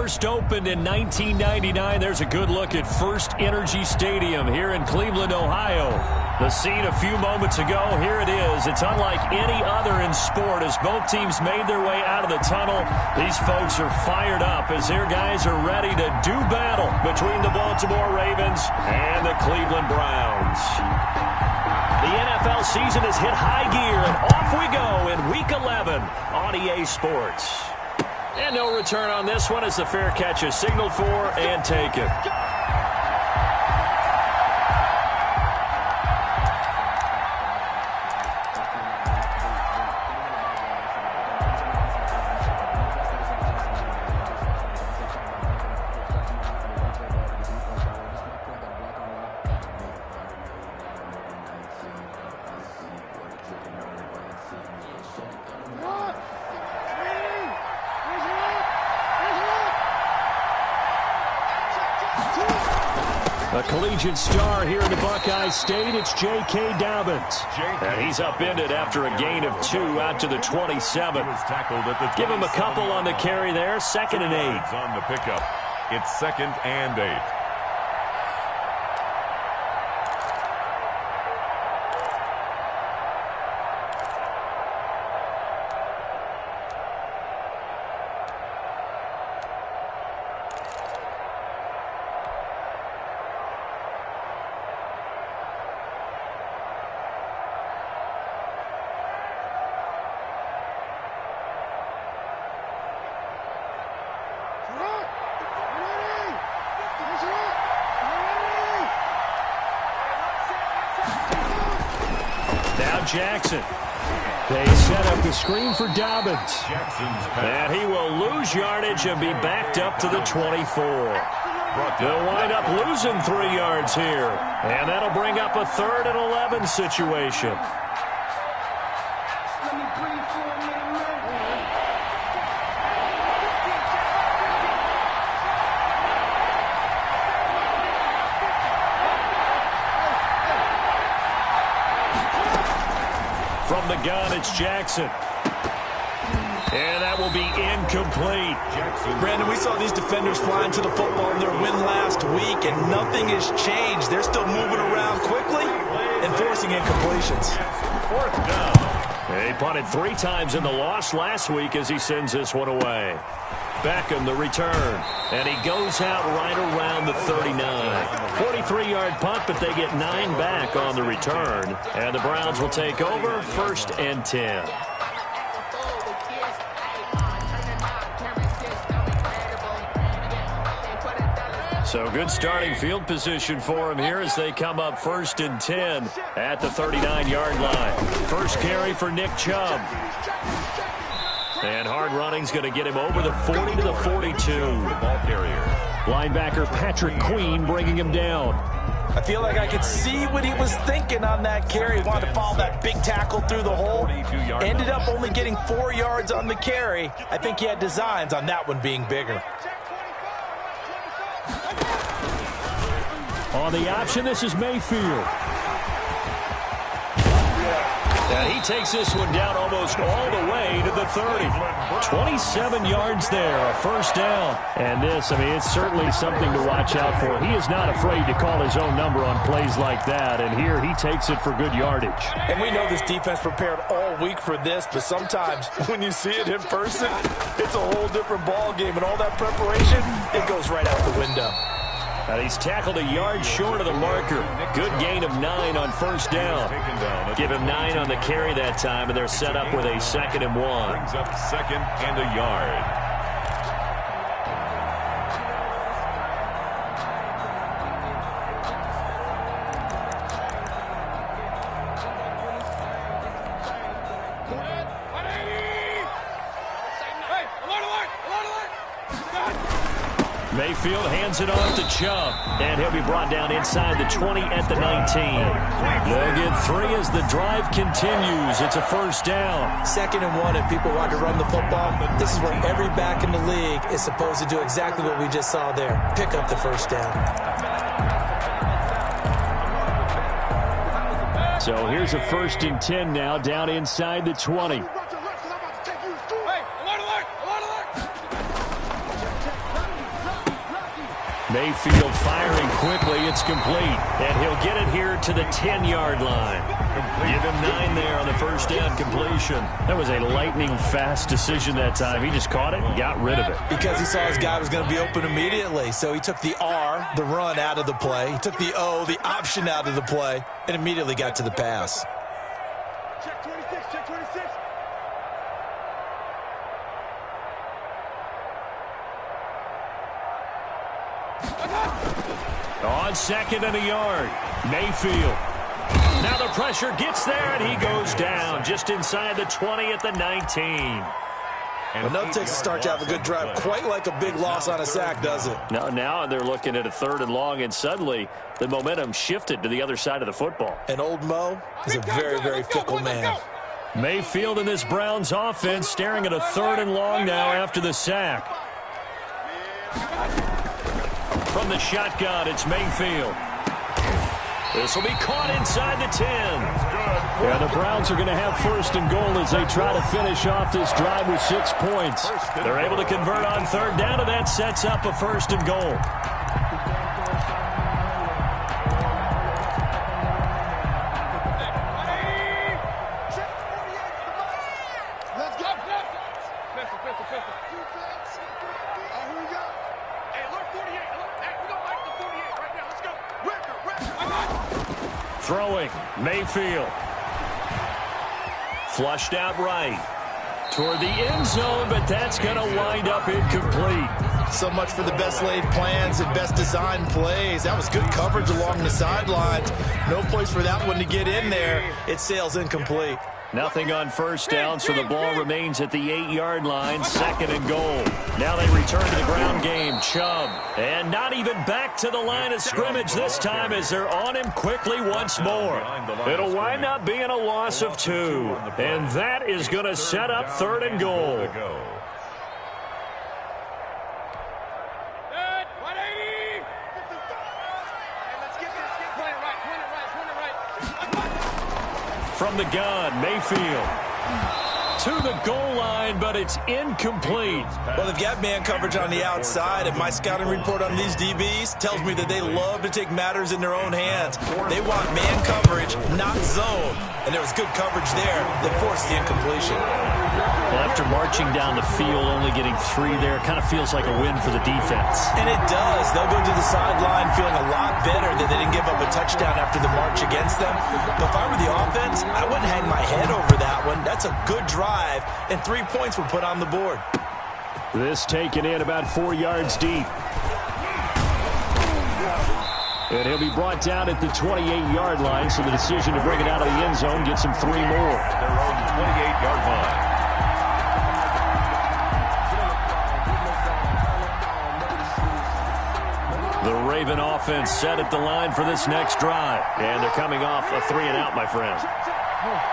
first opened in 1999. There's a good look at First Energy Stadium here in Cleveland, Ohio. The scene a few moments ago, here it is. It's unlike any other in sport as both teams made their way out of the tunnel. These folks are fired up as their guys are ready to do battle between the Baltimore Ravens and the Cleveland Browns. The NFL season has hit high gear, and off we go in Week 11 on EA Sports. And no return on this one as the fair catch is signaled for and taken. A collegiate star here in the Buckeye State, it's J.K. Dobbins. And he's upended after a gain of 2 out to the 27. Give him a couple on the carry there, 2nd and 8. On the pickup, it's 2nd and 8. Jackson. They set up the screen for Dobbins. And he will lose yardage and be backed up to the 24. They'll wind up losing 3 yards here. And that'll bring up a 3rd and 11 situation. From the gun, it's Jackson. And that will be incomplete. Brandon, we saw these defenders flying to the football in their win last week, and nothing has changed. They're still moving around quickly and forcing incompletions. 4th down. He punted 3 times in the loss last week as he sends this one away. Beckham, the return. And he goes out right around the 39. 43-yard punt, but they get 9 back on the return. And the Browns will take over 1st and 10. So good starting field position for him here as they come up 1st and 10 at the 39-yard line. First carry for Nick Chubb. And hard running's going to get him over the 40 to the 42. Ball carrier. Linebacker Patrick Queen bringing him down. I feel like I could see what he was thinking on that carry. He wanted to follow that big tackle through the hole. Ended up only getting 4 yards on the carry. I think he had designs on that one being bigger. On the option, this is Mayfield. And he takes this one down almost all the way to the 30. 27 yards there, a 1st down. And this, I mean, it's certainly something to watch out for. He is not afraid to call his own number on plays like that. And here he takes it for good yardage. And we know this defense prepared all week for this, but sometimes when you see it in person, it's a whole different ball game. And all that preparation, it goes right out the window. And he's tackled a yard short of the marker. Good gain of 9 on 1st down. Give him 9 on the carry that time, and they're set up with a 2nd and 1. Brings up 2nd and a yard. Mayfield hands it off to Chubb, and he'll be brought down inside the 20 at the 19. They'll get 3 as the drive continues. It's a 1st down. 2nd and 1, if people want to run the football, this is where every back in the league is supposed to do exactly what we just saw there. Pick up the 1st down. So here's a 1st and 10 now, down inside the 20. Mayfield firing quickly. It's complete. And he'll get it here to the 10-yard line. Give him 9 there on the first down completion. That was a lightning-fast decision that time. He just caught it and got rid of it. Because he saw his guy was going to be open immediately. So he took the R, the run, out of the play. He took the O, the option, out of the play, and immediately got to the pass. Check 26, check 26. On 2nd and a yard, Mayfield. Now the pressure gets there, and he goes down just inside the 20 at the 19. Well, no takes a start to have a good drive. Quite like a big loss on a sack, does it? Now they're looking at a 3rd and long, and suddenly the momentum shifted to the other side of the football. And old Mo is a very, very fickle man. Mayfield and this Browns offense staring at a 3rd and long now after the sack. From the shotgun, it's Mayfield. This will be caught inside the 10. Yeah, the Browns are going to have 1st and goal as they try to finish off this drive with 6 points. They're able to convert on 3rd down, and that sets up a 1st and goal. Throwing, Mayfield. Flushed out right. Toward the end zone, but that's going to wind up incomplete. So much for the best laid plans and best designed plays. That was good coverage along the sidelines. No place for that one to get in there. It sails incomplete. Nothing on 1st down, so the ball remains at the 8-yard line, 2nd and goal. Now they return to the ground game. Chubb, and not even back to the line of scrimmage this time as they're on him quickly once more. It'll wind up being a loss of 2, and that is going to set up 3rd and goal. From the gun, Mayfield to the goal line, but it's incomplete. Well, they've got man coverage on the outside, and my scouting report on these DBs tells me that they love to take matters in their own hands. They want man coverage, not zone. And there was good coverage there that forced the incompletion. Well, after marching down the field, only getting 3 there, kind of feels like a win for the defense. And it does. They'll go to the sideline feeling a lot better that they didn't give up a touchdown after the march against them. But if I were the offense, I wouldn't hang my head over that one. That's a good drive, and 3 points were put on the board. This taken in about 4 yards deep. And he'll be brought down at the 28-yard line, so the decision to bring it out of the end zone gets him 3 more. Their own 28-yard line. The Raven offense set at the line for this next drive. And they're coming off a 3-and-out, my friend.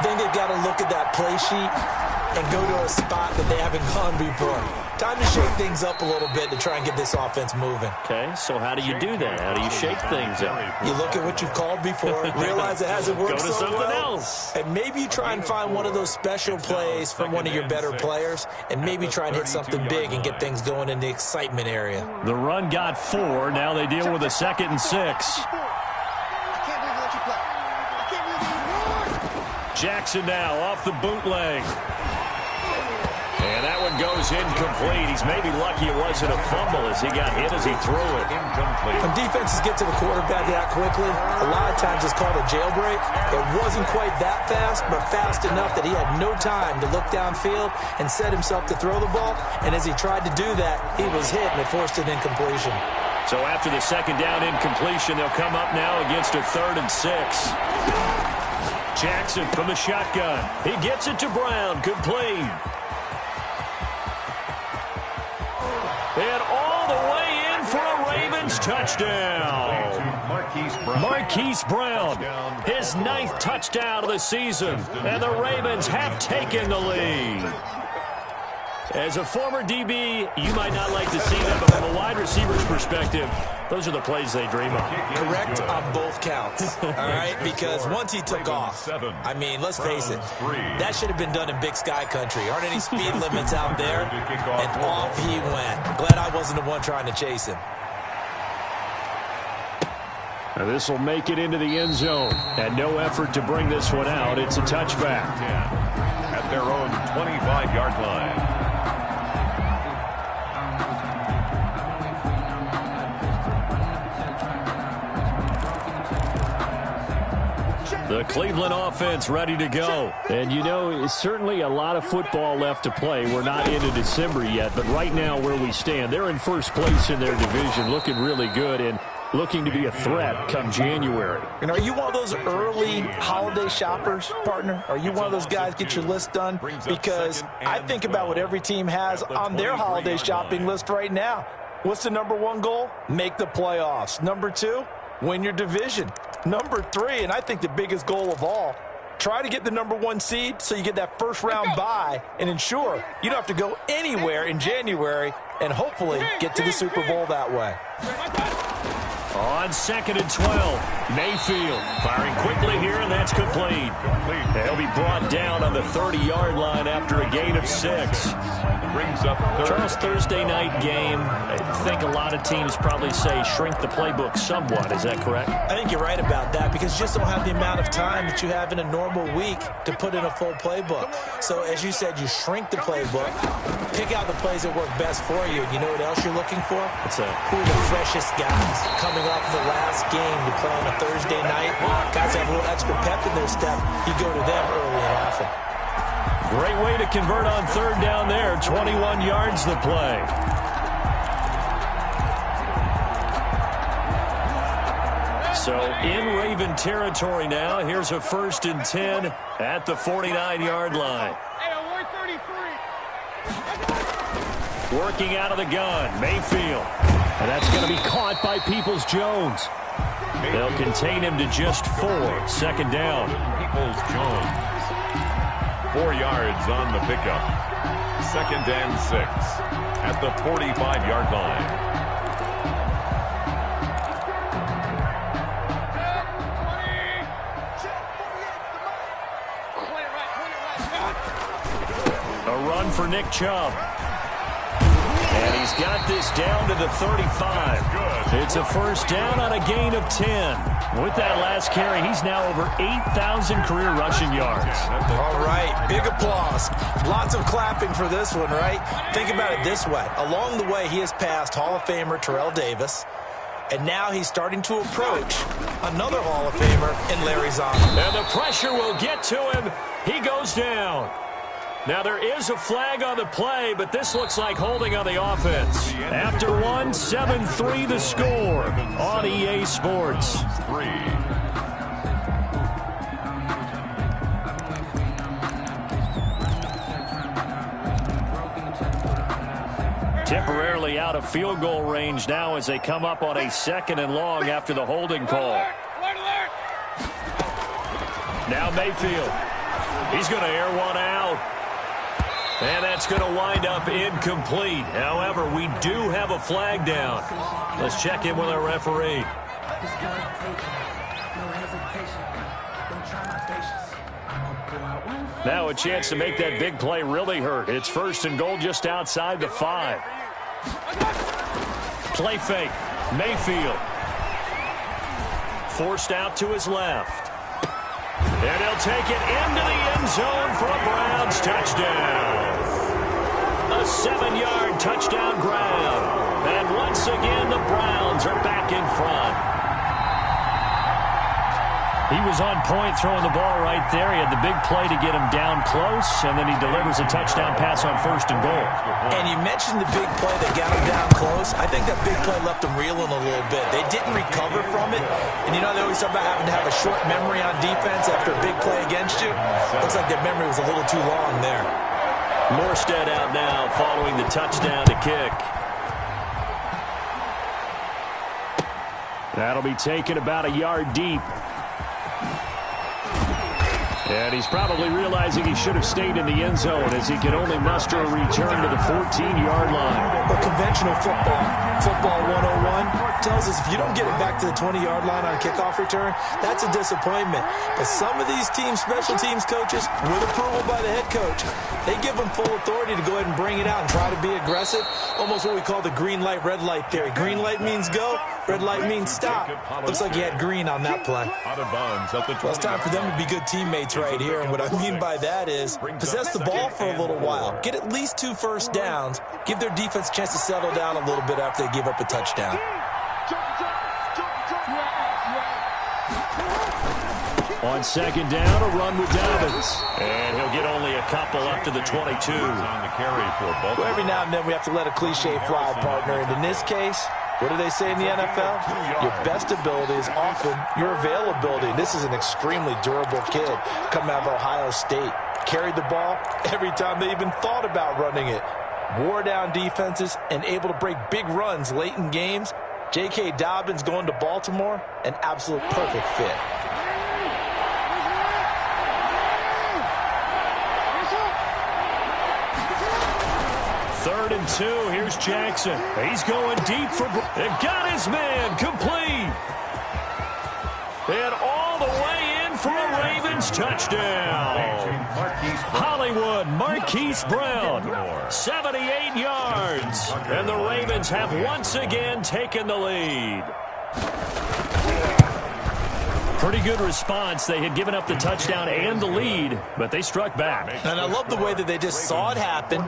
Then they've got to look at that play sheet and go to a spot that they haven't gone before. Time to shake things up a little bit to try and get this offense moving. Okay, so how do you do that? How do you shake things up? You look at what you've called before, realize it hasn't worked Go to so something well, else. and maybe you try and find one of those special plays from one of your better players, and maybe try and hit something big and get things going in the excitement area. The run got 4. Now they deal with a 2nd and 6. Jackson now off the bootleg. And that one goes incomplete. He's maybe lucky it wasn't a fumble as he got hit as he threw it. Incomplete. When defenses get to the quarterback that quickly, a lot of times it's called a jailbreak. It wasn't quite that fast, but fast enough that he had no time to look downfield and set himself to throw the ball. And as he tried to do that, he was hit and it forced an incompletion. So after the 2nd down incompletion, they'll come up now against a 3rd and 6. Jackson from the shotgun. He gets it to Brown. Complete. And all the way in for a Ravens touchdown. Marquise Brown, his 9th touchdown of the season. And the Ravens have taken the lead. As a former DB, you might not like to see that, but from a wide receiver's perspective, those are the plays they dream of. Correct on both counts, all right? Because once he took off, I mean, let's face it, that should have been done in Big Sky country. Aren't any speed limits out there? And off he went. Glad I wasn't the one trying to chase him. And this will make it into the end zone. And no effort to bring this one out. It's a touchback. At their own 25-yard line. The Cleveland offense ready to go. And, you know, it's certainly a lot of football left to play. We're not into December yet, but right now where we stand, they're in first place in their division, looking really good and looking to be a threat come January. And are you one of those early holiday shoppers, partner? Are you one of those guys get your list done? Because I think about what every team has on their holiday shopping list right now. What's the number one goal? Make the playoffs. Number two, win your division. Number three, and I think the biggest goal of all, try to get the number one seed so you get that first round bye and ensure you don't have to go anywhere in January and hopefully get to the Super Bowl that way. On 2nd and 12, Mayfield firing quickly here, and that's complete. He'll be brought down on the 30-yard line after a gain of 6. Brings up third. Charles, Thursday night game, I think a lot of teams probably say shrink the playbook somewhat. Is that correct? I think you're right about that because you just don't have the amount of time that you have in a normal week to put in a full playbook. So as you said, you shrink the playbook, pick out the plays that work best for you. And you know what else you're looking for? What's that? Who are the freshest guys coming off the last game to play on a Thursday night? Guys have a little extra pep in their step. You go to them early and often. Great way to convert on third down there. 21 yards the play. So in Raven territory now. Here's a 1st and 10 at the 49-yard line. Working out of the gun, Mayfield. And that's going to be caught by Peoples-Jones. They'll contain him to just 4. 2nd down. Peoples-Jones. 4 yards on the pickup. 2nd and 6 at the 45-yard line. A run for Nick Chubb. And he's got this down to the 35. It's a 1st down on a gain of 10. With that last carry, he's now over 8,000 career rushing yards. All right, big applause. Lots of clapping for this one, right? Think about it this way. Along the way, he has passed Hall of Famer Terrell Davis, and now he's starting to approach another Hall of Famer in Larry Zonda. And the pressure will get to him. He goes down. Now, there is a flag on the play, but this looks like holding on the offense. After one, 7-3 the score on EA Sports. 3. Temporarily out of field goal range now as they come up on a 2nd and long after the holding call. Now Mayfield. He's going to air one out. And that's going to wind up incomplete. However, we do have a flag down. Let's check in with our referee. Now a chance to make that big play really hurt. It's 1st and goal just outside the 5. Play fake. Mayfield. Forced out to his left. And he'll take it into the end zone for a Browns touchdown. A 7-yard touchdown grab. And once again, the Browns are back in front. He was on point throwing the ball right there. He had the big play to get him down close, and then he delivers a touchdown pass on 1st and goal. And you mentioned the big play that got him down close. I think that big play left him reeling a little bit. They didn't recover from it. And you know, they always talk about having to have a short memory on defense after a big play against you. Looks like their memory was a little too long there. Morstead out now following the touchdown to kick. That'll be taken about a yard deep. And he's probably realizing he should have stayed in the end zone as he can only muster a return to the 14-yard line. But conventional football 101, tells us if you don't get it back to the 20-yard line on a kickoff return, that's a disappointment. But some of these teams, special teams coaches, with approval by the head coach, they give them full authority to go ahead and bring it out and try to be aggressive. Almost what we call the green light, red light theory. Green light means go. Red light means stop. Looks like he had green on that play. Out of bounds at the 20. Well, it's time for them to be good teammates right here, and what I mean by that is possess the ball for a little while, get at least 2 first downs, give their defense a chance to settle down a little bit after they give up a touchdown. On second down, a run with Dobbins. And he'll get only a couple up to the 22. On the carry for Baltimore. Well, every now and then we have to let a cliche fly, partner. And in this case, what do they say in the NFL? Your best ability is often your availability. This is an extremely durable kid coming out of Ohio State. Carried the ball every time they even thought about running it. Wore down defenses and able to break big runs late in games. J.K. Dobbins going to Baltimore, an absolute perfect fit. Third and 2. Here's Jackson. He's going deep for... And got his man complete. And all the way in for a Ravens touchdown. Hollywood Marquise Brown, 78 yards. And the Ravens have once again taken the lead. Pretty good response. They had given up the touchdown and the lead, but they struck back. And I love the way that they just saw it happen,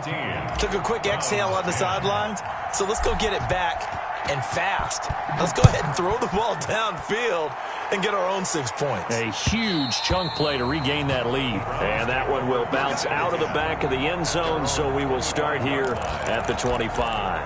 took a quick exhale on the sidelines. So let's go get it back and fast. Let's go ahead and throw the ball downfield and get our own 6 points. A huge chunk play to regain that lead. And that one will bounce out of the back of the end zone, so we will start here at the 25.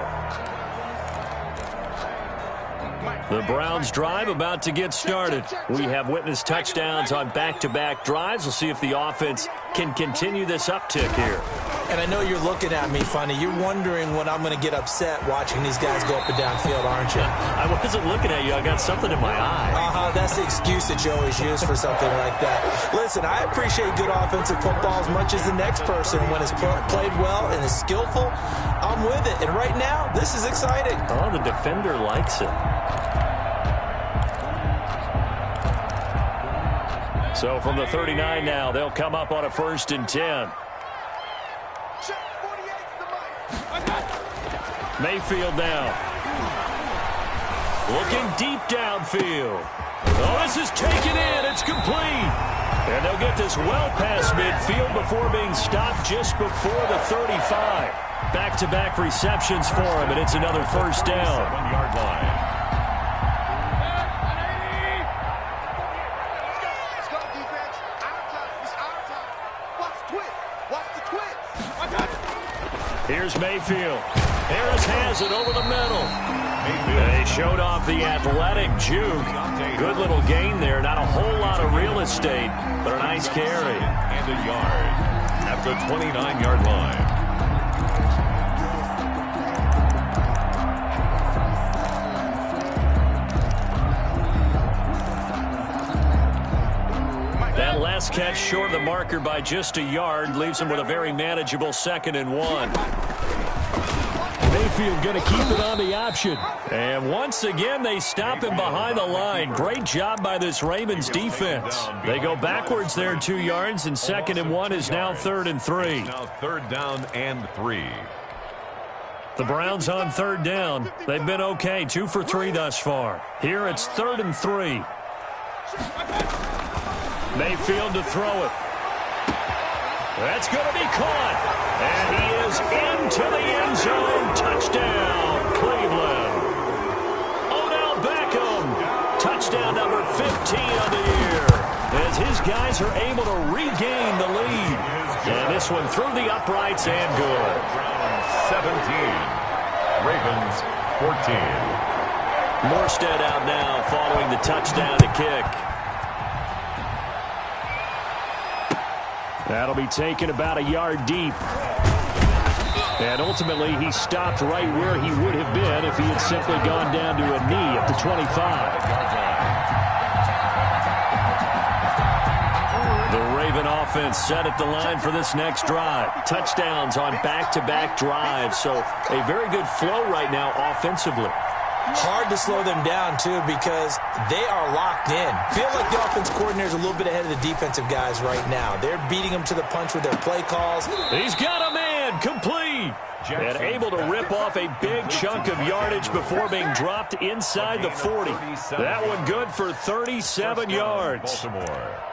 The Browns drive about to get started. We have witnessed touchdowns on back-to-back drives. We'll see if the offense can continue this uptick here. And I know you're looking at me funny. You're wondering when I'm going to get upset watching these guys go up and downfield, aren't you? I wasn't looking at you. I got something in my eye. That's the excuse that you always use for something like that. Listen, I appreciate good offensive football as much as the next person. When it's played well and is skillful, I'm with it. And right now, this is exciting. Oh, the defender likes it. So from the 39 now, they'll come up on a 1st and 10. Mayfield now. Looking deep downfield. Oh, this is taken in. It's complete. And they'll get this well past midfield before being stopped just before the 35. Back-to-back receptions for him, and it's another 1st down. 7-yard line. Here's Mayfield. Harris has it over the middle. They showed off the athletic juke. Good little gain there. Not a whole lot of real estate, but a nice carry. And a yard at the 29-yard line. That last catch short of the marker by just a yard leaves him with a very manageable 2nd and 1. Mayfield going to keep it on the option. And once again, they stop him behind the line. Great job by this Ravens defense. They go backwards there 2 yards, and 2nd and 1 is now 3rd and 3. Now 3rd down and 3. The Browns on 3rd down. They've been okay, 2 for 3 thus far. Here it's 3rd and 3. Mayfield to throw it. That's going to be caught. And he is into the end zone. Touchdown, Cleveland. Odell Beckham. Touchdown number 15 on the year. As his guys are able to regain the lead. And this one through the uprights and good. 17. Ravens 14. Morstead out now following the touchdown to kick. That'll be taken about a yard deep. And ultimately, he stopped right where he would have been if he had simply gone down to a knee at the 25. The Raven offense set at the line for this next drive. Touchdowns on back-to-back drives. So a very good flow right now offensively. Hard to slow them down, too, because they are locked in. Feel like the offense coordinator is a little bit ahead of the defensive guys right now. They're beating them to the punch with their play calls. He's got a man. and complete. And able to rip off a big chunk of yardage before being dropped inside the 40. That one good for 37 yards. Baltimore.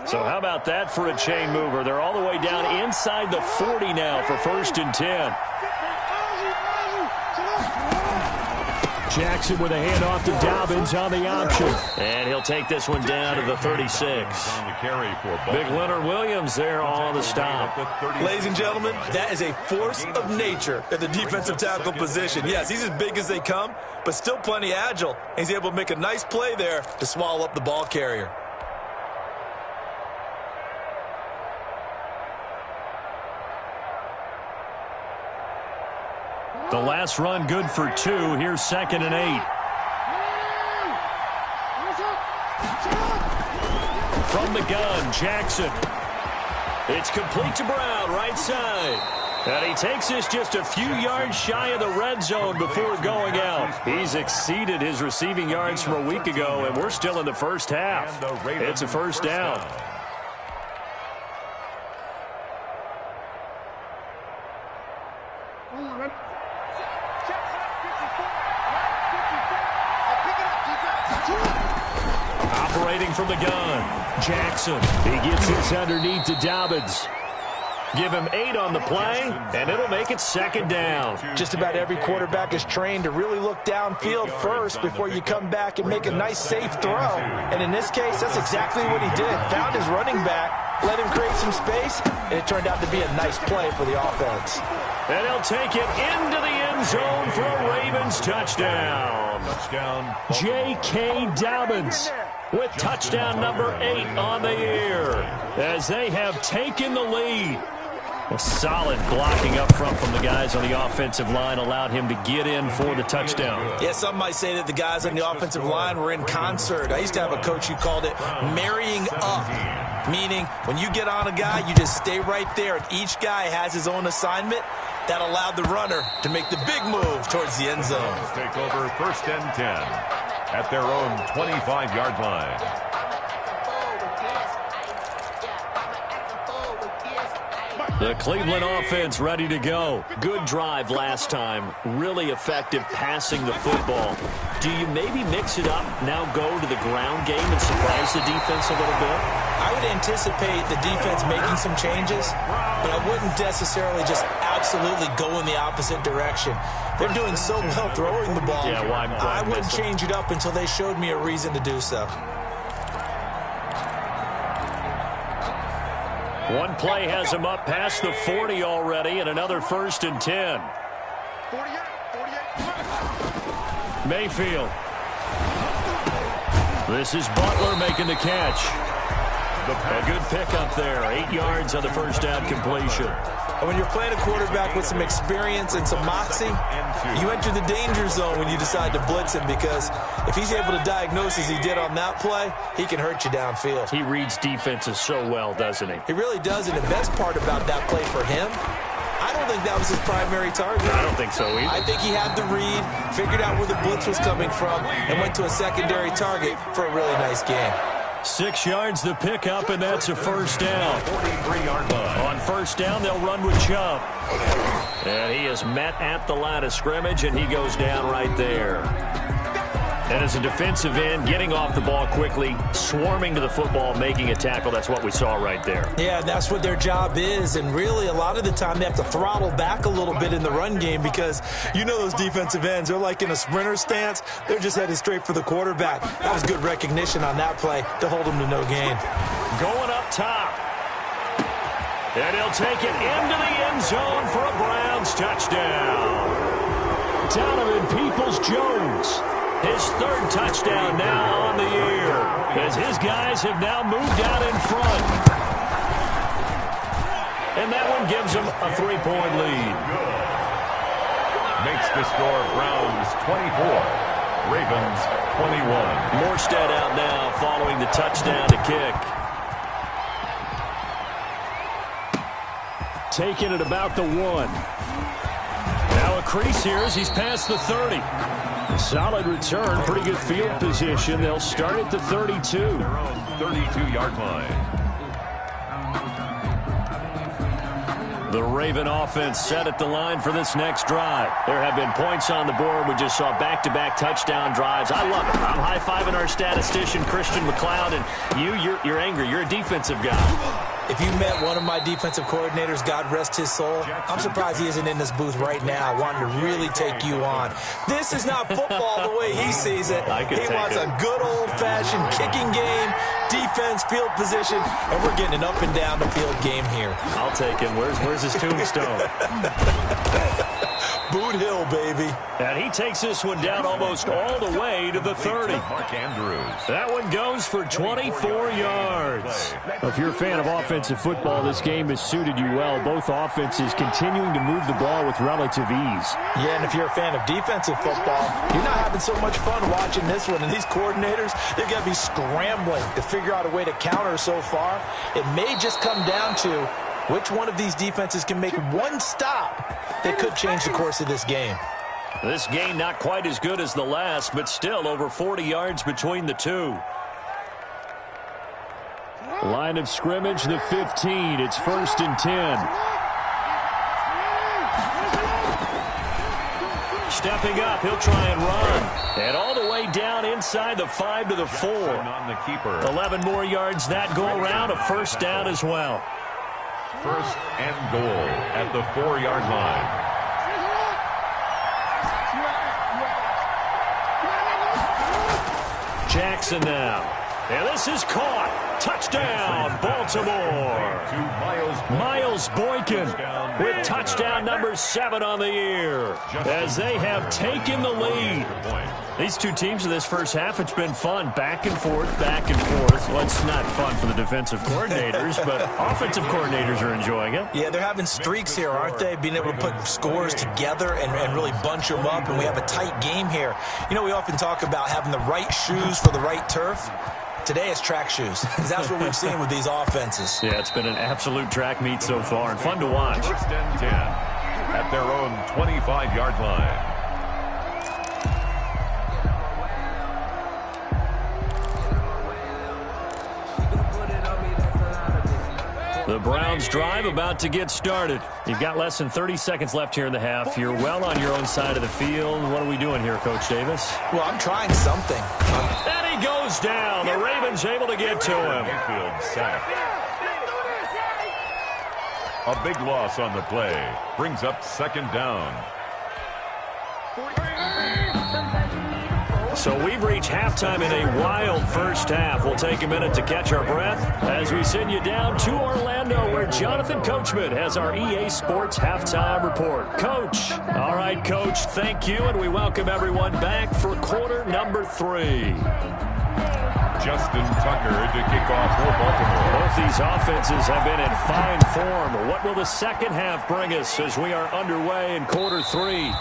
So how about that for a chain mover? They're all the way down inside the 40 now for 1st and 10. Jackson with a handoff to Dobbins on the option. And he'll take this one down to the 36. Big Leonard Williams there on the stop. Ladies and gentlemen, that is a force of nature at the defensive tackle position. Yes, he's as big as they come, but still plenty agile. He's able to make a nice play there to swallow up the ball carrier. The last run good for 2. Here's 2nd and 8. From the gun, Jackson. It's complete to Brown, right side. And he takes this just a few yards shy of the red zone before going out. He's exceeded his receiving yards from a week ago, and we're still in the first half. It's a first down. Operating from the gun, Jackson. He gets this underneath to Dobbins. Give him 8 on the play, and it'll make it 2nd down. Just about every quarterback is trained to really look downfield first before you come back and make a nice, safe throw. And in this case, that's exactly what he did. Found his running back, let him create some space, and it turned out to be a nice play for the offense. And he'll take it into the end zone for a Ravens touchdown. J.K. Dobbins with touchdown number 8 on the year as they have taken the lead. A solid blocking up front from the guys on the offensive line allowed him to get in for the touchdown. Yeah, some might say that the guys on the offensive line were in concert. I used to have a coach who called it marrying up, meaning when you get on a guy, you just stay right there, and each guy has his own assignment. That allowed the runner to make the big move towards the end zone. Take over 1st and 10 at their own 25-yard line. The Cleveland offense ready to go. Good drive last time. Really effective passing the football. Do you maybe mix it up, now go to the ground game and surprise the defense a little bit? I would anticipate the defense making some changes, but I wouldn't necessarily just absolutely go in the opposite direction. They're doing so well throwing the ball. Yeah, why I wouldn't change it up until they showed me a reason to do so. One play has him up past the 40 already, and another 1st and 10. 48. Mayfield. This is Butler making the catch. A good pickup there. 8 yards on the first down completion. And when you're playing a quarterback with some experience and some moxie, you enter the danger zone when you decide to blitz him, because if he's able to diagnose as he did on that play, he can hurt you downfield. He reads defenses so well, doesn't he? He really does, and the best part about that play for him, I don't think that was his primary target. I don't think so either. I think he had the read, figured out where the blitz was coming from, and went to a secondary target for a really nice game. 6 yards the pickup, and that's a first down. 43-yard line. On first down, they'll run with Chubb. And he is met at the line of scrimmage, and he goes down right there. And as a defensive end, getting off the ball quickly, swarming to the football, making a tackle, that's what we saw right there. Yeah, that's what their job is, and really a lot of the time they have to throttle back a little bit in the run game, because you know those defensive ends, they're like in a sprinter stance. They're just headed straight for the quarterback. That was good recognition on that play to hold him to no gain. Going up top. And he'll take it into the end zone for a Browns touchdown. Donovan Peoples-Jones. His 3rd touchdown now on the year, as his guys have now moved out in front. And that one gives them a 3-point lead. Makes the score Browns 24, Ravens 21. Morstead out now following the touchdown to kick. Taking it about the 1. Now a crease here as he's past the 30. Solid return, pretty good field position. They'll start at the 32. Their own 32-yard line. The Raven offense set at the line for this next drive. There have been points on the board. We just saw back-to-back touchdown drives. I love it. I'm high-fiving our statistician, Christian McLeod, and you're angry. You're a defensive guy. If you met one of my defensive coordinators, God rest his soul, I'm surprised he isn't in this booth right now wanting to really take you on. This is not football the way he sees it. He wants a good old-fashioned kicking game, defense, field position, and we're getting an up-and-down-the-field game here. I'll take him. Where's his tombstone? Boot Hill, baby. And he takes this one down almost all the way to the 30. Mark Andrews. That one goes for 24 yards. If you're a fan of offensive football, this game has suited you well. Both offenses continuing to move the ball with relative ease. Yeah, and if you're a fan of defensive football, you're not having so much fun watching this one. And these coordinators, they're going to be scrambling to figure out a way to counter so far. It may just come down to which one of these defenses can make one stop that could change the course of this game. This game not quite as good as the last, but still over 40 yards between the two. Line of scrimmage, the 15. It's 1st and 10. Stepping up, he'll try and run. And all the way down inside the 5 to the 4. On the keeper. 11 more yards that go around, a first down as well. 1st and goal at the 4-yard line. Jackson now. And this is caught. Touchdown, Baltimore. Miles Boykin with touchdown number 7 on the year as they have taken the lead. These two teams in this first half, it's been fun. Back and forth, back and forth. Well, it's not fun for the defensive coordinators, but offensive coordinators are enjoying it. Yeah, they're having streaks here, aren't they? Being able to put scores together and really bunch them up, and we have a tight game here. You know, we often talk about having the right shoes for the right turf. Today it's track shoes, because that's what we've seen with these offenses. Yeah, it's been an absolute track meet so far, and fun to watch. 1st and 10 at their own 25-yard line. The Browns drive about to get started. You've got less than 30 seconds left here in the half. You're well on your own side of the field. What are we doing here, Coach Davis? Well, I'm trying something. And he goes down. The Ravens able to get to him. A big loss on the play. Brings up 2nd down. So we've reached halftime in a wild first half. We'll take a minute to catch our breath as we send you down to Orlando, where Jonathan Coachman has our EA Sports Halftime Report. Coach. All right, Coach, thank you, and we welcome everyone back for quarter number 3. Justin Tucker to kick off for Baltimore. Both these offenses have been in fine form. What will the second half bring us as we are underway in quarter 3?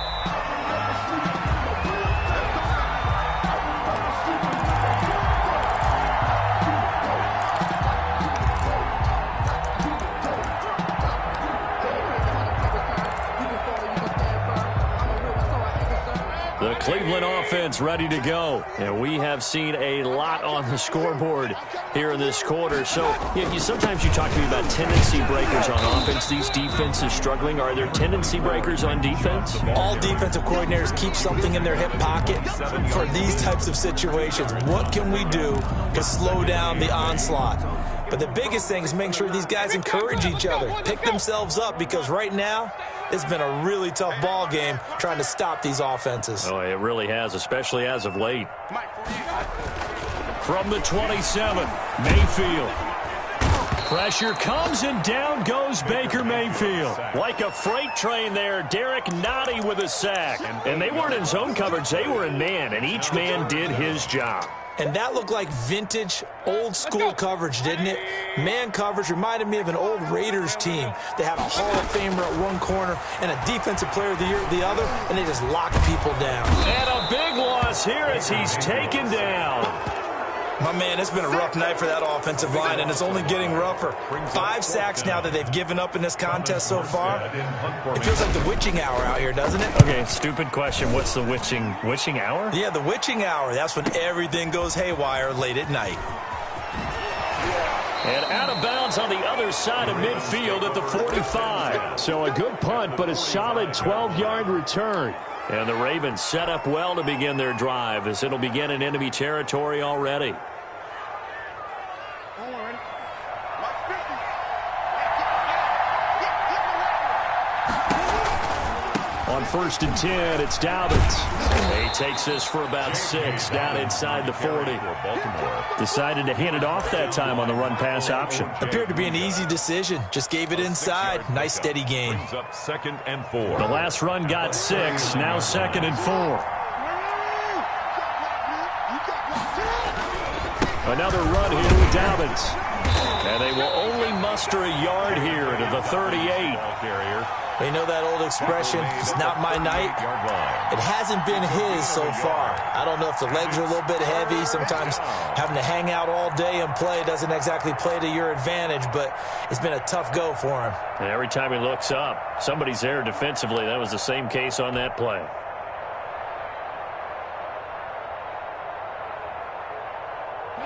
The Cleveland offense ready to go. And we have seen a lot on the scoreboard here in this quarter. So sometimes you talk to me about tendency breakers on offense. These defenses struggling. Are there tendency breakers on defense? All defensive coordinators keep something in their hip pocket for these types of situations. What can we do to slow down the onslaught? But the biggest thing is making sure these guys encourage each other, pick themselves up, because right now it's been a really tough ball game trying to stop these offenses. Oh, it really has, especially as of late. From the 27, Mayfield. Pressure comes and down goes Baker Mayfield. Like a freight train there, Derek Nottie with a sack. And they weren't in zone coverage, they were in man, and each man did his job. And that looked like vintage, old-school coverage, didn't it? Man coverage reminded me of an old Raiders team. They had a Hall of Famer at one corner and a Defensive Player of the Year at the other, and they just locked people down. And a big loss here as he's taken down. My man, it's been a rough night for that offensive line, and it's only getting rougher. 5 sacks now that they've given up in this contest so far. It feels like the witching hour out here, doesn't it? Okay, stupid question. What's the witching hour? Yeah, the witching hour. That's when everything goes haywire late at night. And out of bounds on the other side of midfield at the 45. So a good punt, but a solid 12-yard return. And the Ravens set up well to begin their drive as it'll begin in enemy territory already. On 1st and 10, it's Dobbins. He takes this for about 6 down inside the 40. Decided to hand it off that time on the run-pass option. Appeared to be an easy decision. Just gave it inside. Nice steady gain. Up 2nd and 4. The last run got 6. Now 2nd and 4. Another run here with Dobbins. And they will only muster a yard here to the 38. You know that old expression, it's not my night? It hasn't been his so far. I don't know if the legs are a little bit heavy. Sometimes having to hang out all day and play doesn't exactly play to your advantage, but it's been a tough go for him. And every time he looks up, somebody's there defensively. That was the same case on that play.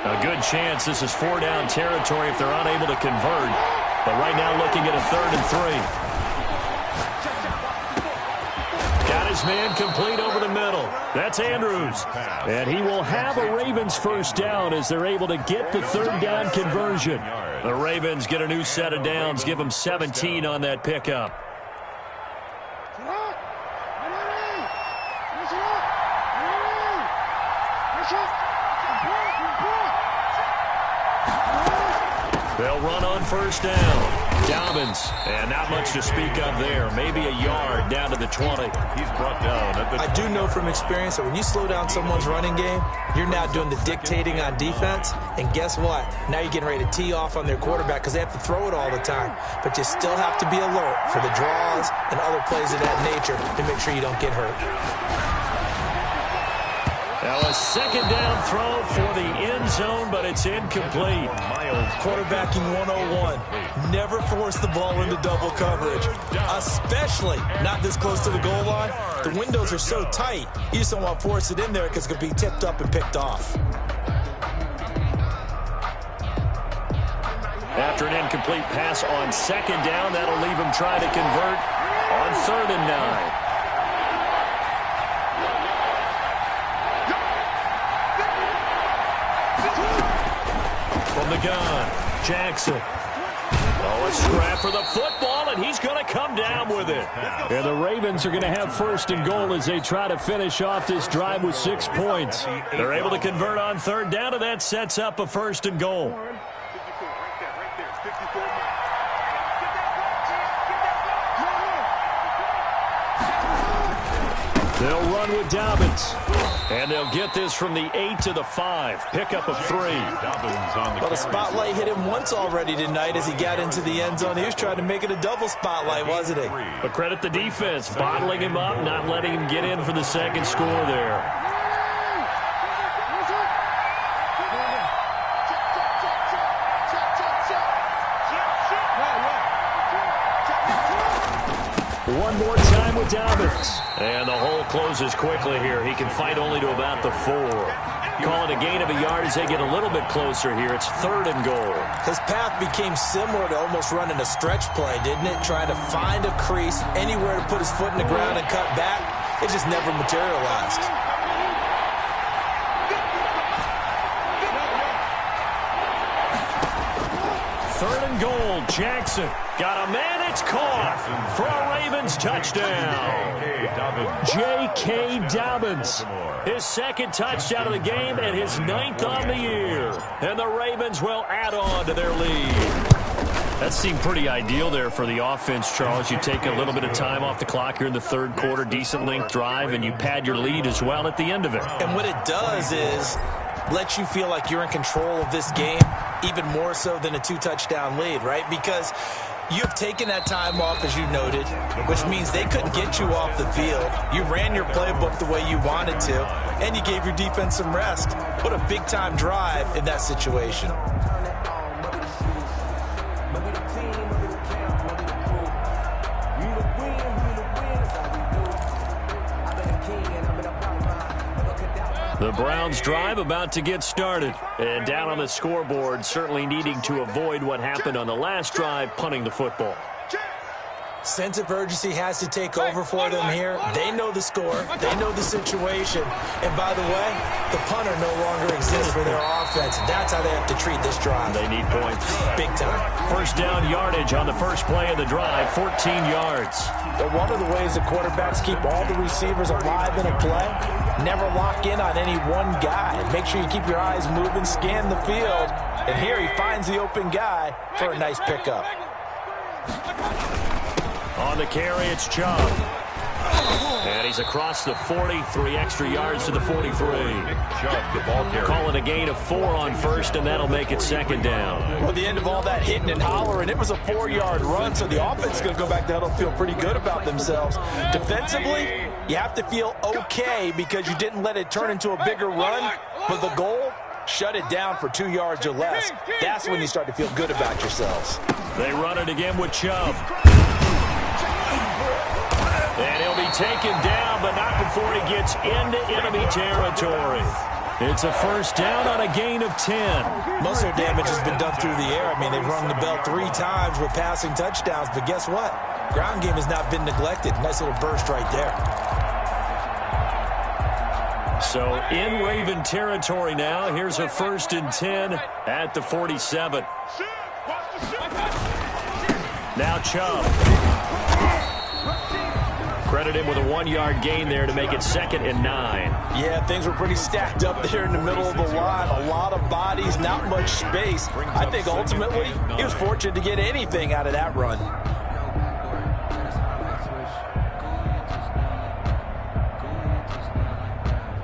A good chance this is 4-down territory if they're unable to convert. But right now looking at a 3rd and 3. Got his man complete over the middle. That's Andrews. And he will have a Ravens 1st down as they're able to get the 3rd down conversion. The Ravens get a new set of downs, give them 17 on that pickup. They'll run on 1st down. Dobbins, and not much to speak of there. Maybe a yard down to the 20. He's brought down at the... I do know from experience that when you slow down someone's running game, you're now doing the dictating on defense. And guess what? Now you're getting ready to tee off on their quarterback because they have to throw it all the time. But you still have to be alert for the draws and other plays of that nature to make sure you don't get hurt. Now a 2nd down throw for the end zone, but it's incomplete. Quarterbacking 101. Never force the ball into double coverage, especially not this close to the goal line. The windows are so tight, you just don't want to force it in there because it could be tipped up and picked off. After an incomplete pass on 2nd down, that'll leave him trying to convert on 3rd and 9. From the gun, Jackson. Oh, a scrap for the football, and he's going to come down with it. And the Ravens are going to have 1st and goal as they try to finish off this drive with 6 points. They're able to convert on 3rd down, and that sets up a 1st and goal. They'll run with Dobbins. And they'll get this from the 8 to the 5. Pickup of 3. Well, the spotlight hit him once already tonight as he got into the end zone. He was trying to make it a double spotlight, wasn't he? But credit the defense, bottling him up, not letting him get in for the 2nd score there. One more time with Dobbins. And the hole closes quickly here. He can fight only to about the 4. Call it a gain of a yard as they get a little bit closer here. It's 3rd and goal. His path became similar to almost running a stretch play, didn't it? Trying to find a crease, anywhere to put his foot in the ground and cut back. It just never materialized. Third and goal. Jackson got a man. It's caught for a Ravens touchdown. J.K. Dobbins. His 2nd touchdown of the game and his 9th on the year. And the Ravens will add on to their lead. That seemed pretty ideal there for the offense, Charles. You take a little bit of time off the clock here in the 3rd quarter, decent length drive, and you pad your lead as well at the end of it. And what it does is let you feel like you're in control of this game, even more so than a 2-touchdown lead, right? Because You've taken that time off, as you noted, which means they couldn't get you off the field. You ran your playbook the way you wanted to, and you gave your defense some rest. Put a big-time drive in that situation. The Browns' drive about to get started. And down on the scoreboard, certainly needing to avoid what happened on the last drive, punting the football. Sense of urgency has to take over for them here. They know the score. They know the situation. And by the way, the punter no longer exists for their offense. That's how they have to treat this drive. They need points. Big time. First down yardage on the first play of the drive, 14 yards. But one of the ways the quarterbacks keep all the receivers alive in a play, never lock in on any one guy. Make sure you keep your eyes moving, scan the field. And here he finds the open guy for a nice pickup. On the carry, it's Chubb. And he's across the 40, 3 extra yards to the 43. Chubb, the ball carrier. Call it a gain of 4 on first, and that'll make it second down. Well, the end of all that hitting and hollering, it was a 4-yard run, so the offense is going to go back down and feel pretty good about themselves. Defensively, you have to feel okay because you didn't let it turn into a bigger run, but the goal, shut it down for 2 yards or less. That's when you start to feel good about yourselves. They run it again with Chubb. And he'll be taken down, but not before he gets into enemy territory. It's a first down on a gain of 10. Most of their damage has been done through the air. I mean, they've rung the bell 3 times with passing touchdowns, but guess what? Ground game has not been neglected. Nice little burst right there. So in Raven territory now. Here's a first and 10 at the 47. Now Chubb. Credit him with a 1-yard gain there to make it second and 9. Yeah, things were pretty stacked up there in the middle of the line. A lot of bodies, not much space. I think ultimately he was fortunate to get anything out of that run.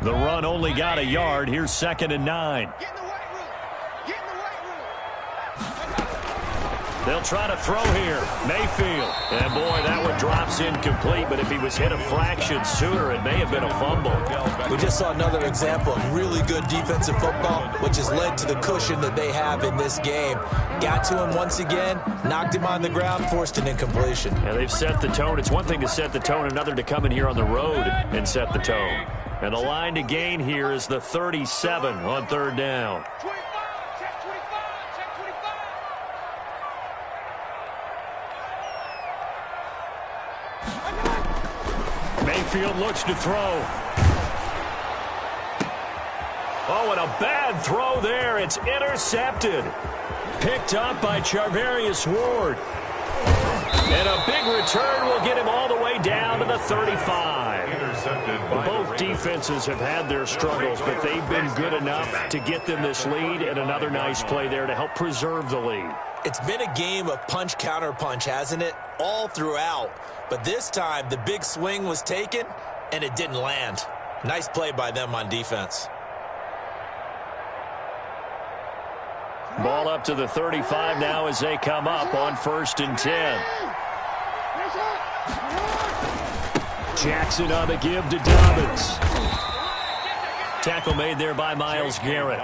The run only got a yard. Here's second and 9. They'll try to throw here. Mayfield. And, boy, that one drops incomplete. But if he was hit a fraction sooner, it may have been a fumble. We just saw another example of really good defensive football, which has led to the cushion that they have in this game. Got to him once again, knocked him on the ground, forced an incompletion. Yeah, they've set the tone. It's one thing to set the tone, another to come in here on the road and set the tone. And the line to gain here is the 37 on third down. Mayfield looks to throw. Oh, and a bad throw there. It's intercepted. Picked up by Charvarius Ward. And a big return will get him all the way down to the 35. Intercepted by Both defenses have had their struggles, but they've been good enough to get them this lead, and another nice play there to help preserve the lead. It's been a game of punch-counter-punch, hasn't it? All throughout. But this time, the big swing was taken, and it didn't land. Nice play by them on defense. Ball up to the 35 now as they come up on first and 10. Jackson on the give to Dobbins. Tackle made there by Myles Garrett.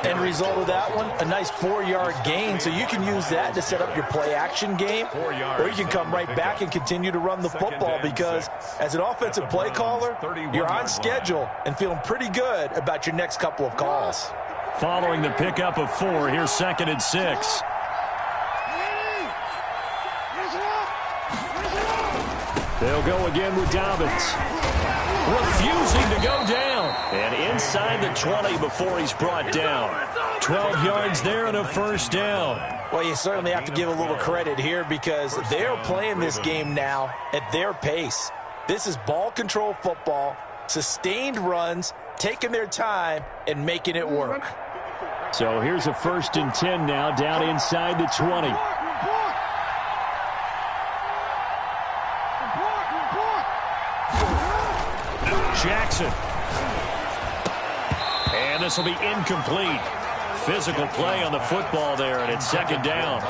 End result of that one, a nice 4-yard gain. So you can use that to set up your play-action game, or you can come right back and continue to run the football because as an offensive play caller, you're on schedule and feeling pretty good about your next couple of calls. Following the pickup of 4, here's second and 6. They'll go again with Dobbins. Refusing to go down. And inside the 20 before he's brought down. 12 yards there and a first down. Well, you certainly have to give a little credit here because they're playing this game now at their pace. This is ball control football, sustained runs, taking their time and making it work. So here's a first and 10 now down inside the 20. Jackson. And this will be incomplete. physical play on the football there, and it's second down.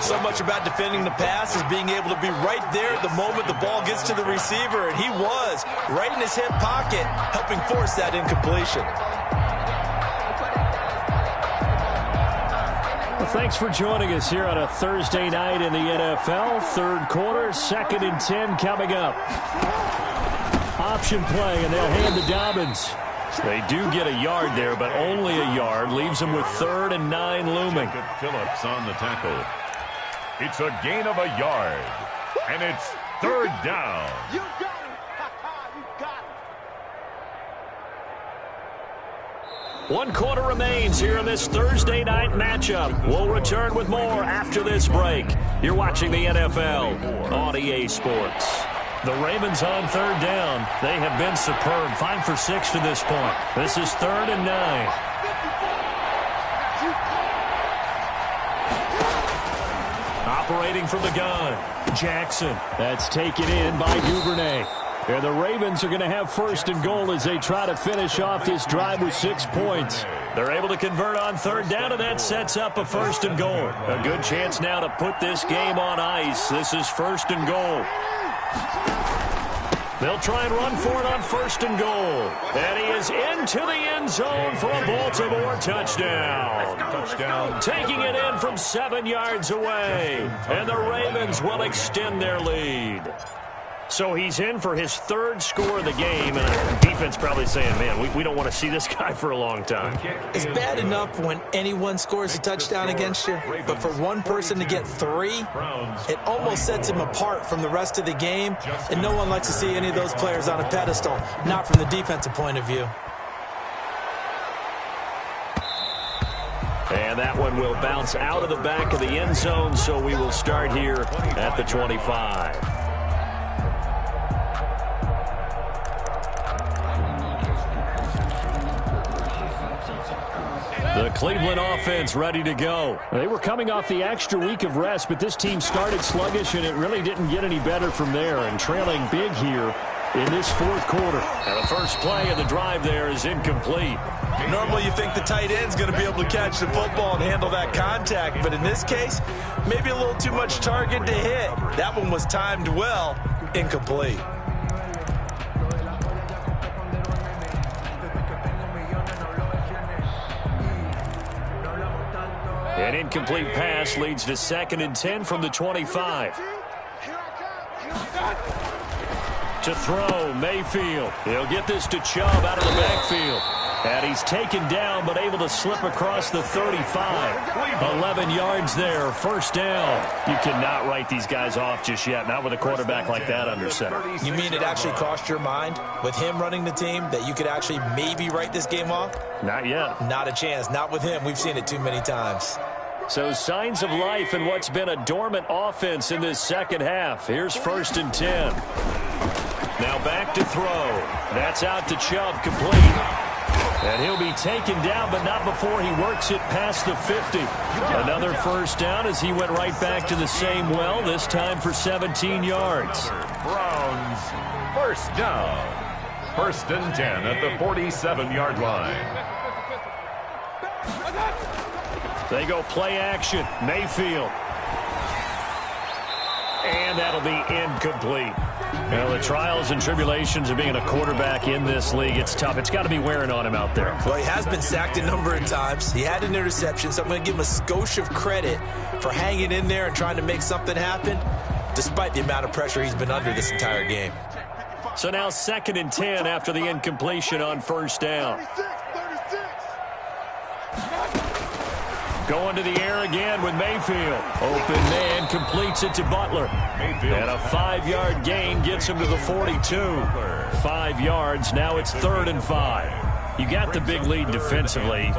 So much about defending the pass is being able to be right there at the moment the ball gets to the receiver, and he was right in his hip pocket, helping force that incompletion. Well, thanks for joining us here on a Thursday night in the NFL. Third quarter, 2nd and 10 coming up. Option play, and they'll hand to Dobbins. They do get a yard there, but only a yard. Leaves them with 3rd and 9 looming. Phillips on the tackle. It's a gain of a yard, and it's 3rd down. You got it. You got it. 1 quarter remains here in this Thursday night matchup. We'll return with more after this break. You're watching the NFL on EA Sports. The Ravens on 3rd down. They have been superb. 5 for 6 to this point. This is 3rd and 9. Operating from the gun, Jackson. That's taken in by Duvernay. And the Ravens are going to have 1st and goal as they try to finish off this drive with 6 points. They're able to convert on 3rd down, and that sets up a 1st and goal. A good chance now to put this game on ice. This is 1st and goal. They'll try and run for it on 1st and goal. And he is into the end zone for a Baltimore touchdown. Taking it in from 7 yards away. And the Ravens will extend their lead. So he's in for his 3rd score of the game, and the defense probably saying, man, we don't want to see this guy for a long time. It's bad enough when anyone scores a touchdown against you, but for one person to get 3, it almost sets him apart from the rest of the game, and no one likes to see any of those players on a pedestal, not from the defensive point of view. And that one will bounce out of the back of the end zone, so we will start here at the 25. The Cleveland offense ready to go. They were coming off the extra week of rest, but this team started sluggish, and it really didn't get any better from there, and trailing big here in this 4th quarter. And the first play of the drive there is incomplete. Normally you think the tight end's going to be able to catch the football and handle that contact, but in this case, maybe a little too much target to hit. That one was timed well, incomplete. An incomplete pass leads to 2nd and 10 from the 25. To throw, Mayfield. He'll get this to Chubb out of the backfield. And he's taken down, but able to slip across the 35. 11 yards there, 1st down. You cannot write these guys off just yet, not with a quarterback like that under center. You mean it actually crossed your mind, with him running the team, that you could actually maybe write this game off? Not yet. Not a chance. Not with him. We've seen it too many times. So signs of life in what's been a dormant offense in this 2nd half. Here's 1st and 10. Now back to throw. That's out to Chubb, complete. And he'll be taken down, but not before he works it past the 50. Another 1st down as he went right back to the same well, this time for 17 yards. Browns, 1st down. 1st and 10 at the 47-yard line. They go play action. Mayfield. And that'll be incomplete. Well, the trials and tribulations of being a quarterback in this league, it's tough. It's got to be wearing on him out there. Well, he has been sacked a number of times. He had an interception, so I'm going to give him a skosh of credit for hanging in there and trying to make something happen, despite the amount of pressure he's been under this entire game. So now 2nd and 10 after the incompletion on 1st down. 36. Going to the air again with Mayfield. Open man completes it to Butler. And a 5-yard gain gets him to the 42. 5 yards. Now it's 3rd and 5. You got the big lead defensively.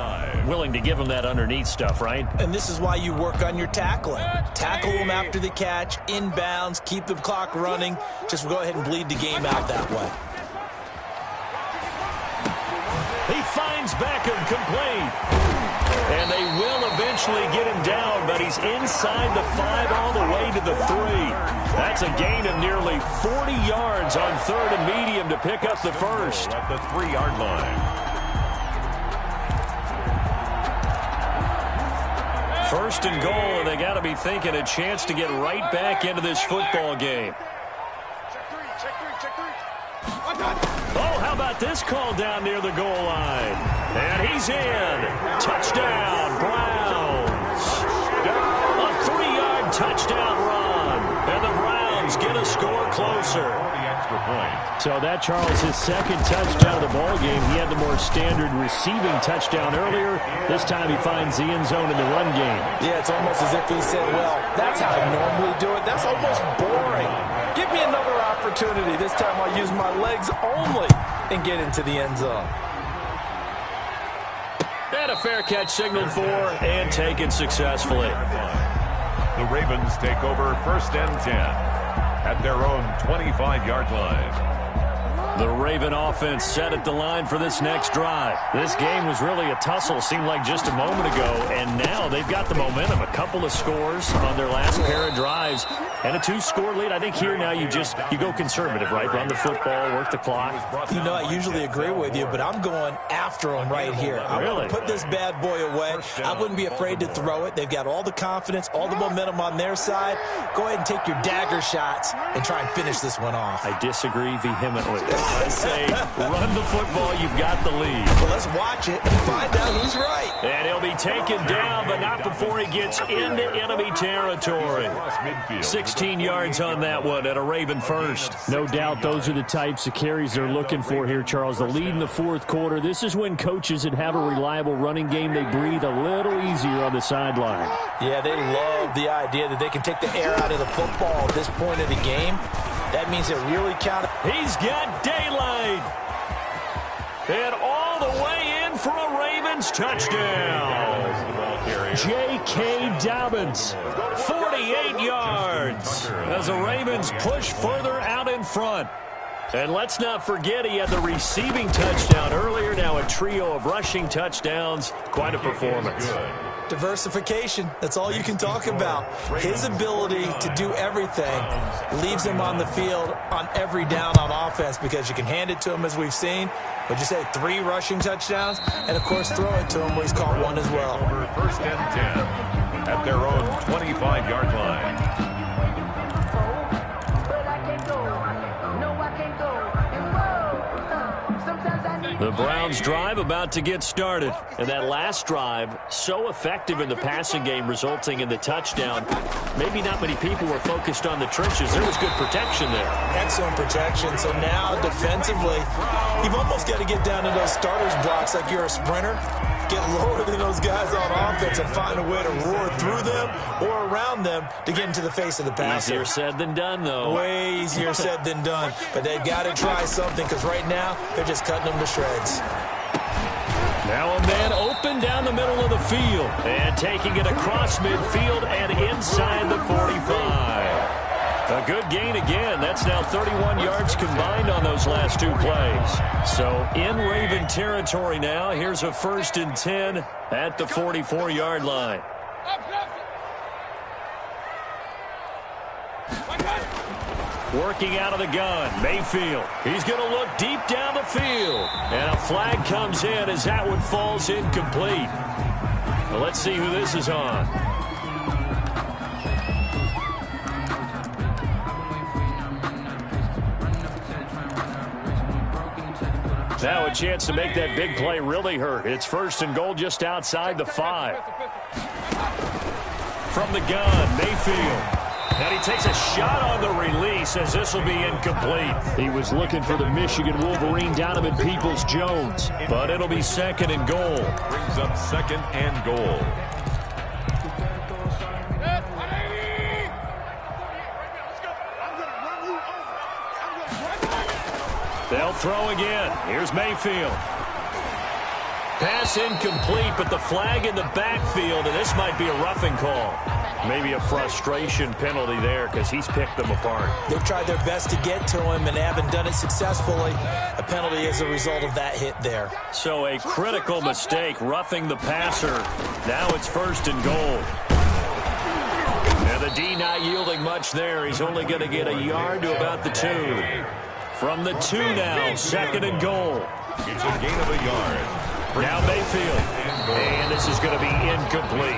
Willing to give him that underneath stuff, right? And this is why you work on your tackling. Tackle him after the catch, inbounds, keep the clock running. Just go ahead and bleed the game out that way. He finds Beckham, complete. And they will eventually get him down, but he's inside the 5 all the way to the 3. That's a gain of nearly 40 yards on 3rd and medium to pick up the first. At the 3-yard line. First and goal, and they got to be thinking a chance to get right back into this football game. Oh, how about this call down near the goal line? And he's in. Touchdown, Browns. A 3-yard touchdown run. And the Browns get a score closer. So that, Charles, his second touchdown of the ball game. He had the more standard receiving touchdown earlier. This time he finds the end zone in the run game. Yeah, it's almost as if he said, well, that's how I normally do it. That's almost boring. Give me another opportunity. This time I'll use my legs only and get into the end zone. And a fair catch signaled for and taken successfully. The Ravens take over first and 10 at their own 25-yard line. The Raven offense set at the line for this next drive. This game was really a tussle, seemed like just a moment ago, and now they've got the momentum. A couple of scores on their last pair of drives and a 2-score lead. I think here now you go conservative, right? Run the football, work the clock. You know, I usually agree with you, but I'm going after them right here. I want to put this bad boy away. I wouldn't be afraid to throw it. They've got all the confidence, all the momentum on their side. Go ahead and take your dagger shots and try and finish this one off. I disagree vehemently. I say run the football. You've got the lead. Well, let's watch it and find out who's right. And he'll be taken down, but not before he gets into enemy territory. 16 yards on that one at a Raven first. No doubt those are the types of carries they're looking for here, Charles. The lead in the fourth quarter. This is when coaches that have a reliable running game, they breathe a little easier on the sideline. Yeah, they love the idea that they can take the air out of the football at this point of the game. That means it really counts. He's got daylight. And all the way in for a Ravens touchdown. J.K. Dobbins, 48 yards as the Ravens push further out in front. And let's not forget he had the receiving touchdown earlier. Now a trio of rushing touchdowns. Quite a performance. Diversification, that's all you can talk about. His ability to do everything leaves him on the field on every down on offense because you can hand it to him, as we've seen. Would you say 3 rushing touchdowns? And, of course, throw it to him where he's caught one as well. Over first and 10 at their own 25-yard line. The Browns drive about to get started. And that last drive, so effective in the passing game, resulting in the touchdown. Maybe not many people were focused on the trenches. There was good protection there. Excellent protection. So now, defensively, you've almost got to get down to those starters blocks like you're a sprinter. Get lower than those guys on offense and find a way to roar through them or around them to get into the face of the passer. Easier said than done, though. Way easier said than done. But they've got to try something because right now they're just cutting them to shreds. Now a man open down the middle of the field and taking it across midfield and inside the 45. A good gain again. That's now 31 yards combined on those last 2 plays. So in Raven territory now. Here's a first and 10 at the 44-yard line. Working out of the gun, Mayfield. He's going to look deep down the field. And a flag comes in as that one falls incomplete. Well, let's see who this is on. Now a chance to make that big play really hurt. It's first and goal just outside the 5. From the gun, Mayfield. And he takes a shot on the release as this will be incomplete. He was looking for the Michigan Wolverine, Donovan Peoples-Jones. But it'll be second and goal. Brings up second and goal. They'll throw again. Here's Mayfield. Pass incomplete, but the flag in the backfield, and this might be a roughing call. Maybe a frustration penalty there because he's picked them apart. They've tried their best to get to him and haven't done it successfully. A penalty as a result of that hit there. So a critical mistake, roughing the passer. Now it's first and goal. And the D not yielding much there. He's only going to get a yard to about the 2. From the 2 now, second and goal. It's a gain of a yard. Now Mayfield Mayfield. And this is going to be incomplete.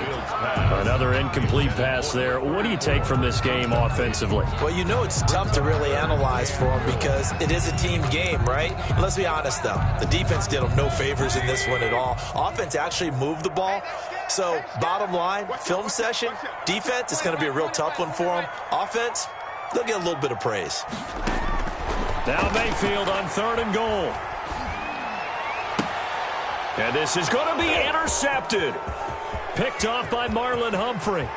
Another incomplete pass there. What do you take from this game offensively? Well, you know it's tough to really analyze for them because it is a team game, right? Let's be honest, though. The defense did them no favors in this one at all. Offense actually moved the ball. So, bottom line, film session, defense, it's going to be a real tough one for them. Offense, they'll get a little bit of praise. Now Mayfield on 3rd and goal. And this is going to be intercepted. Picked off by Marlon Humphrey.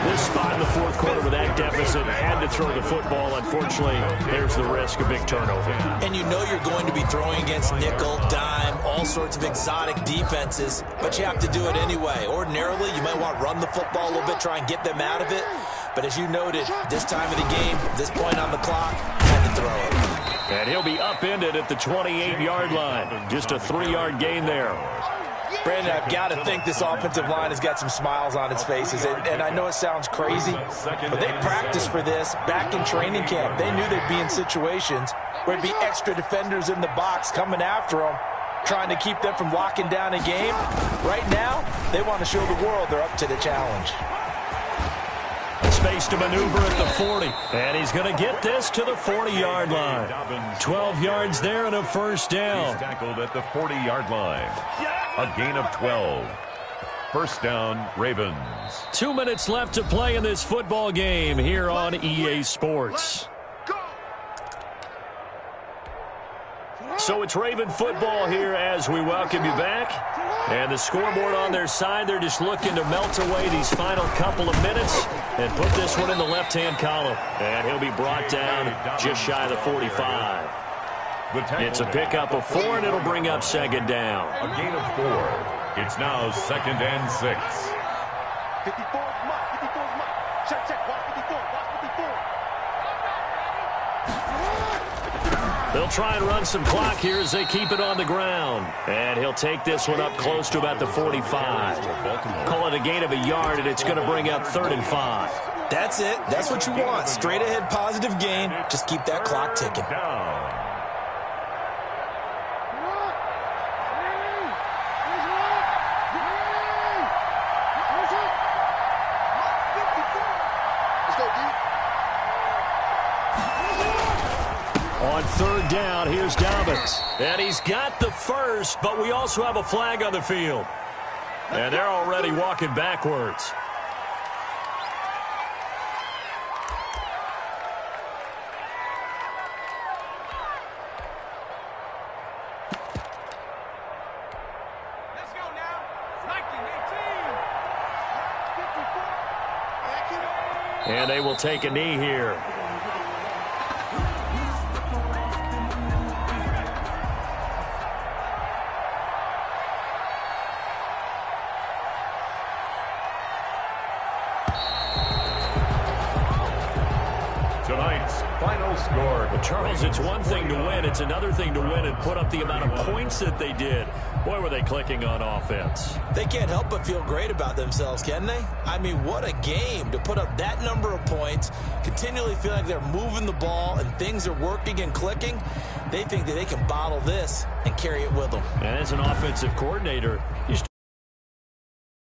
This spot in the 4th quarter with that deficit, had to throw the football. Unfortunately, there's the risk of big turnover. And you know you're going to be throwing against nickel, dime, all sorts of exotic defenses, but you have to do it anyway. Ordinarily, you might want to run the football a little bit, try and get them out of it. But as you noted, this time of the game, this point on the clock, had to throw it. And he'll be upended at the 28-yard line. Just a 3-yard gain there. Brandon, I've got to think this offensive line has got some smiles on its faces. And I know it sounds crazy, but they practiced for this back in training camp. They knew they'd be in situations where there'd be extra defenders in the box coming after them, trying to keep them from locking down a game. Right now, they want to show the world they're up to the challenge. Space to maneuver at the 40. And he's going to get this to the 40-yard line. 12 yards there and a first down. He's tackled at the 40-yard line. A gain of 12. First down, Ravens. 2 minutes left to play in this football game here on EA Sports. So it's Raven football here as we welcome you back. And the scoreboard on their side, they're just looking to melt away these final couple of minutes and put this one in the left-hand column. And he'll be brought down just shy of the 45. It's a pickup of 4, and it'll bring up 2nd down. A gain of 4. It's now 2nd and 6. 54 mark, 54 mark. Check, watch 54, watch 54. They'll try and run some clock here as they keep it on the ground. And he'll take this one up close to about the 45. Call it a gain of a yard, and it's going to bring up 3rd and 5. That's it. That's what you want. Straight ahead positive gain. Just keep that clock ticking. Down. On 3rd down, here's Dobbins. And he's got the first, but we also have a flag on the field. And they're already walking backwards. Let's go now. 19, 18. And they will take a knee here. Tonight's final score. But Charles, it's one thing to win. It's another thing to win and put up the amount of points that they did. Boy, were they clicking on offense. They can't help but feel great about themselves, can they? I mean, what a game to put up that number of points, continually feeling like they're moving the ball and things are working and clicking. They think that they can bottle this and carry it with them. And as an offensive coordinator, you